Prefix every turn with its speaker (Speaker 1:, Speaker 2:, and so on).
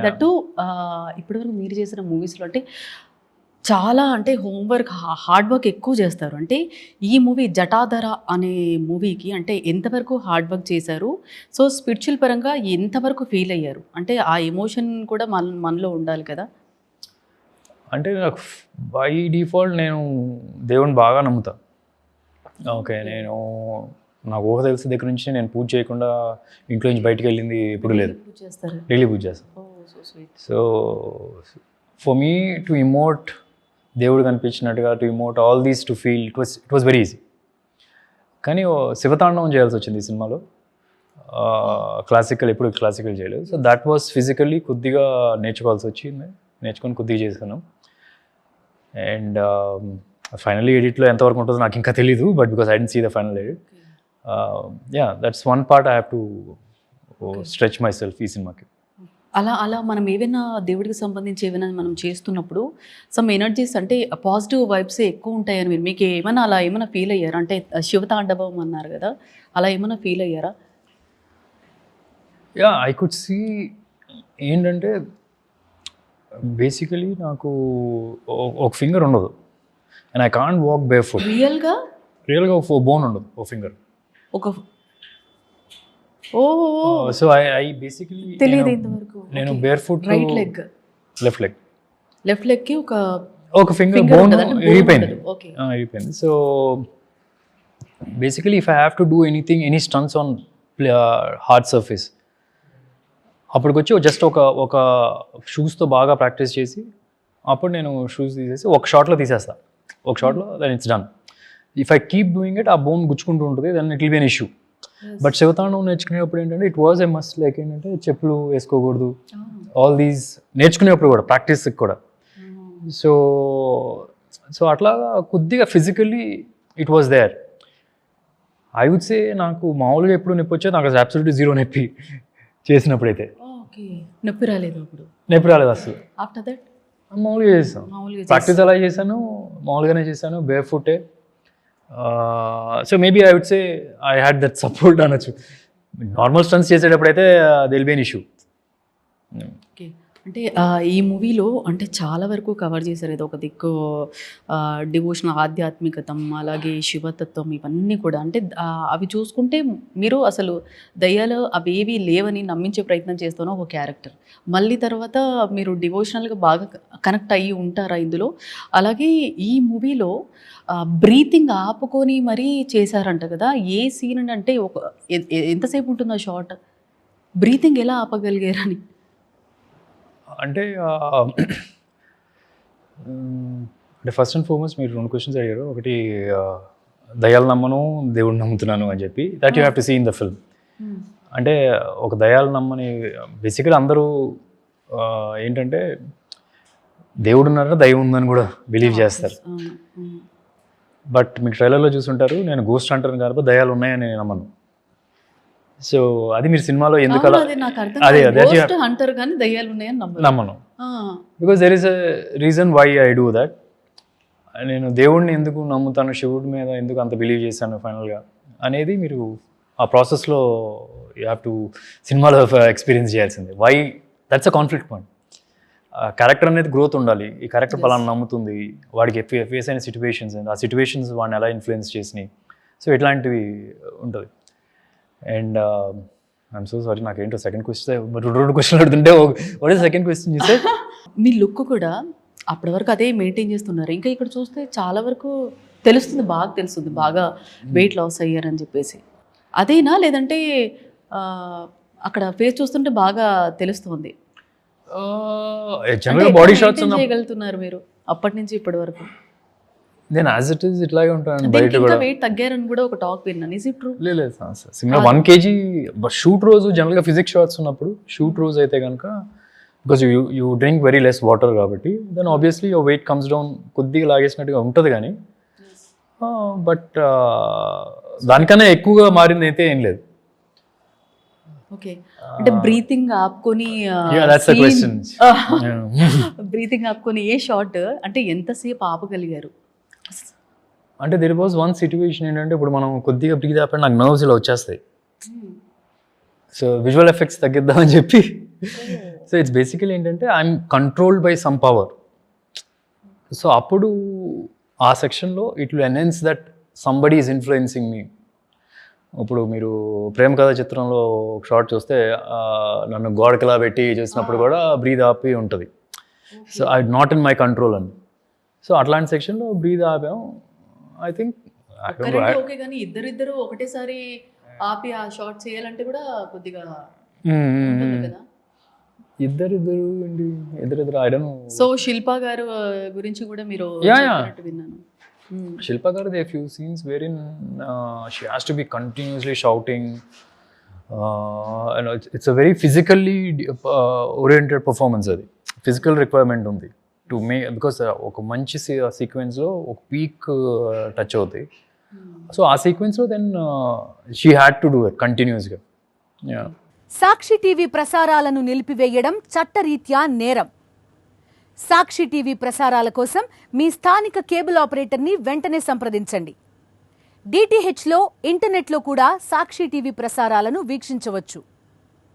Speaker 1: That ఇప్పటివరకు మీరు చేసిన మూవీస్లో అంటే చాలా అంటే హోంవర్క్ హార్డ్ వర్క్ ఎక్కువ చేస్తారు. అంటే ఈ మూవీ 'జటాధర' అనే మూవీకి అంటే ఎంతవరకు హార్డ్ వర్క్ చేశారు? సో స్పిరిచువల్ పరంగా ఎంతవరకు ఫీల్ అయ్యారు? అంటే ఆ ఎమోషన్ కూడా మనలో ఉండాలి కదా!
Speaker 2: అంటే నాకు బై డిఫాల్ట్ నేను దేవుడిని బాగా నమ్ముతా. ఓకే. నేను నాకు ఊహ తెలిసిన దగ్గర నుంచి నేను పూజ చేయకుండా ఇంట్లో నుంచి బయటికి వెళ్ళింది ఎప్పుడు లేదు. డైలీ పూజ చేస్తాను. So for me to emote దేవుడు కనిపించినట్టుగా to emote all these to feel it was very easy. కానీ శివతాండవం చేయాల్సి వచ్చింది ఈ సినిమాలో. క్లాసికల్ ఎప్పుడు క్లాసికల్ చేయలేదు. సో దట్ వాస్ ఫిజికల్లీ కొద్దిగా నేర్చుకోవాల్సి వచ్చింది. నేర్చుకొని కొద్దిగా చేశాను. అండ్ ఫైనల్లీ ఎడిట్లో ఎంతవరకు ఉంటుందో నాకు ఇంకా తెలీదు. But because I didn't see the final edit. That's one part I have to stretch myself ఈ సినిమాకి.
Speaker 1: అలా మనం ఏవైనా దేవుడికి సంబంధించి ఏమైనా మనం చేస్తున్నప్పుడు సమ్ ఎనర్జీస్ అంటే పాజిటివ్ వైబ్స్ ఎక్కువ ఉంటాయని మీకు ఏమైనా అలా ఏమైనా ఫీల్ అయ్యారా? అంటే శివతాండవం అన్నారు కదా, అలా ఏమైనా ఫీల్ అయ్యారా?
Speaker 2: ఐ కుడ్ సీ ఏంటంటే బేసికలీ నాకు ఒక ఫింగర్ ఉండదు and I can't walk bear foot. రియల్గా ఒక బోన్ ఉండదు, ఒక ఫింగర్.
Speaker 1: ఒక
Speaker 2: సో ఐ బేసికలీ తెలియదు ఇంతవరకు. నేను bare foot,
Speaker 1: right leg, left లెగ్కి
Speaker 2: ఒక ఫింగర్ బోన్ ఇరిగిపోయింది. So basically if I have to do any stunts on hard surface, అప్పటికొచ్చి జస్ట్ ఒక షూస్తో బాగా ప్రాక్టీస్ చేసి అప్పుడు నేను షూస్ తీసేసి ఒక షాట్లో తీసేస్తాను. ఒక షాట్లో then it's done. If I keep doing it ఆ బోన్ గుచ్చుకుంటూ ఉంటుంది, then it will be an issue. But శివతాండవం నేర్చుకునేప్పుడు ఏంటంటే it was a must. Like ఏంటంటే చెప్పులు వేసుకోకూడదు, ఆల్ దీస్ నేర్చుకునేప్పుడు కూడా ప్రాక్టీస్కి కూడా. సో అట్లా కొద్దిగా physically it was there. I would say నాకు మామూలుగా ఎప్పుడు నొప్పి వచ్చేది, నాకు అసలు అబ్సల్యూట్లీ జీరో నొప్పి చేసినప్పుడైతే.
Speaker 1: నొప్పి రాలేదు
Speaker 2: అసలు.
Speaker 1: ఆఫ్టర్ దట్
Speaker 2: మామూలుగా చేస్తాను, ప్రాక్టీస్ అలా చేశాను, మామూలుగానే చేశాను, బేర్ ఫుటే. So maybe I would say I had that support అనొచ్చు. నార్మల్ స్టంట్స్ చేసేటప్పుడు అయితే they will be an issue.
Speaker 1: అంటే ఈ మూవీలో అంటే చాలా వరకు కవర్ చేశారు. ఏదో ఒక దిక్కు డివోషనల్ ఆధ్యాత్మికతం, అలాగే శివతత్వం, ఇవన్నీ కూడా అంటే అవి చూసుకుంటే మీరు అసలు దయ్యాలు అవేవి లేవని నమ్మించే ప్రయత్నం చేస్తున్న ఒక క్యారెక్టర్. మళ్ళీ తర్వాత మీరు డివోషనల్గా బాగా కనెక్ట్ అయ్యి ఉంటారా ఇందులో? అలాగే ఈ మూవీలో బ్రీతింగ్ ఆపుకొని మరీ చేశారంట కదా, ఏ సీన్ అంటే ఎంతసేపు ఉంటుంది ఆ షార్ట్? బ్రీతింగ్ ఎలా ఆపగలిగారని?
Speaker 2: అంటే ఫస్ట్ అండ్ ఫార్మోస్ట్ మీరు 2 క్వశ్చన్స్ అడిగారు. ఒకటి దయాలు నమ్మను, దేవుడిని నమ్ముతున్నాను అని చెప్పి. That you have to see in the film. అంటే ఒక దయాలు నమ్మని బేసికలీ అందరూ ఏంటంటే దేవుడు ఉన్నారని దైవం ఉందని కూడా బిలీవ్ చేస్తారు. బట్ మీకు ట్రైలర్లో చూసుంటారు, నేను గోస్ట్ హంటర్ని కాబట్టి దయాలు ఉన్నాయని నేను నమ్మను. సో అది మీరు సినిమాలో ఎందుకలా నమ్మను. Because there is a reason why I do that. నేను దేవుడిని ఎందుకు నమ్ముతాను, శివుడి మీద ఎందుకు అంత బిలీవ్ చేశాను ఫైనల్గా అనేది మీరు ఆ ప్రాసెస్లో యూ హ్యావ్ టు సినిమాలో ఎక్స్పీరియన్స్ చేయాల్సిందే. Why that's a conflict point. Character అనేది గ్రోత్ ఉండాలి. ఈ క్యారెక్టర్ పలానా నమ్ముతుంది, వాడికి ఫేస్ అయిన సిచ్యువేషన్స్, ఆ సిచ్యువేషన్స్ వాడిని ఎలా ఇన్ఫ్లుయెన్స్ చేసినాయి, సో ఇట్లాంటివి ఉంటుంది. అండ్ ఐఎమ్ సో సారీ, నాకేంటో సెకండ్ క్వశ్చన్ 2 క్వశ్చన్లు అడుగుతుంటే వాట్ ఇస్ సెకండ్ క్వశ్చన్ చూస్తే
Speaker 1: మీ లుక్ కూడా అప్పటి వరకు అదే మెయింటైన్ చేస్తున్నారు. ఇంకా ఇక్కడ చూస్తే చాలా వరకు తెలుస్తుంది, బాగా తెలుస్తుంది, బాగా వెయిట్ లాస్ అయ్యారని చెప్పేసి. అదేనా లేదంటే అక్కడ ఫేస్ చూస్తుంటే బాగా తెలుస్తుంది?
Speaker 2: జనరల్గా బాడీ షాట్స్
Speaker 1: చేయగలుగుతున్నారు మీరు అప్పటి నుంచి ఇప్పటి వరకు?
Speaker 2: నేను యాజ్ ఇట్ ఈస్ ఇట్లాగే ఉంటాను. బయట కూడా
Speaker 1: వెయిట్ తగ్గారని కూడా ఒక టాక్ విన్నాను. Is it true?
Speaker 2: లేదు సినిమా 1 kg. బట్ షూట్ రోజు జనరల్గా ఫిజిక్స్ షాట్స్ ఉన్నప్పుడు, షూట్ రోజు అయితే కనుక because you drink very less water కాబట్టి then obviously your weight comes down. కొద్దిగా లాగేసినట్టుగా ఉంటుంది కానీ బట్ దానికన్నా ఎక్కువగా మారింది అయితే ఏం లేదు.
Speaker 1: ఓకే. అంటే బ్రీతింగ్ ఆపుకొని బ్రీతింగ్ ఆపుకొని ఏ షాట్ అంటే ఎంతసేపు ఆపగలిగారు?
Speaker 2: అంటే దెర్ వాజ్ వన్ సిచ్యువేషన్ ఏంటంటే ఇప్పుడు మనం కొద్దిగా బ్రీత్ ఆపండి నాకు నర్వ్స్ ఇలా వచ్చేస్తాయి. సో విజువల్ ఎఫెక్ట్స్ తగ్గిద్దామని చెప్పి సో ఇట్స్ బేసికలీ ఏంటంటే I'm controlled by some power. So అప్పుడు ఆ సెక్షన్లో it will enhance that somebody is influencing me. ఇప్పుడు మీరు ప్రేమ కథ చిత్రంలో ఒక షార్ట్ చూస్తే నన్ను గోడకిలా పెట్టి చూసినప్పుడు కూడా బ్రీద్ ఆపి ఉంటుంది. So I not in my control అని. సో అట్లాంటి సెక్షన్లో బ్రీద్ ఆపాం. ఐ థింక్
Speaker 1: ఓకే, కానీ ఇద్దరిద్దరు ఒకటేసారి ఆపి ఆ షార్ట్ చేయాలంటే కూడా కొద్దిగా ఉంటుంది కదా.
Speaker 2: ఇద్దరిద్దరు I don't know.
Speaker 1: So Shilpa garu గురించి కూడా మీరు
Speaker 2: Yeah.
Speaker 1: చెప్పినట్టు విన్నాను.
Speaker 2: Shilpa garu, there are few scenes wherein she has to be continuously shouting. And it's a very physically oriented performance. Adi physical requirement undi to make, because oka manchi sequence lo oka peak touch avutadi. So aa sequence lo then she had to do it continuously. Yeah.
Speaker 3: Sakshi TV ప్రసారాలను నిలిపివేయడం చట్టరీత్యా నేరం. సాక్షి TV ప్రసారాల కోసం మీ స్థానిక cable ఆపరేటర్ని వెంటనే సంప్రదించండి. డిటిహెచ్లో, ఇంటర్నెట్లో కూడా సాక్షి టీవీ ప్రసారాలను వీక్షించవచ్చు.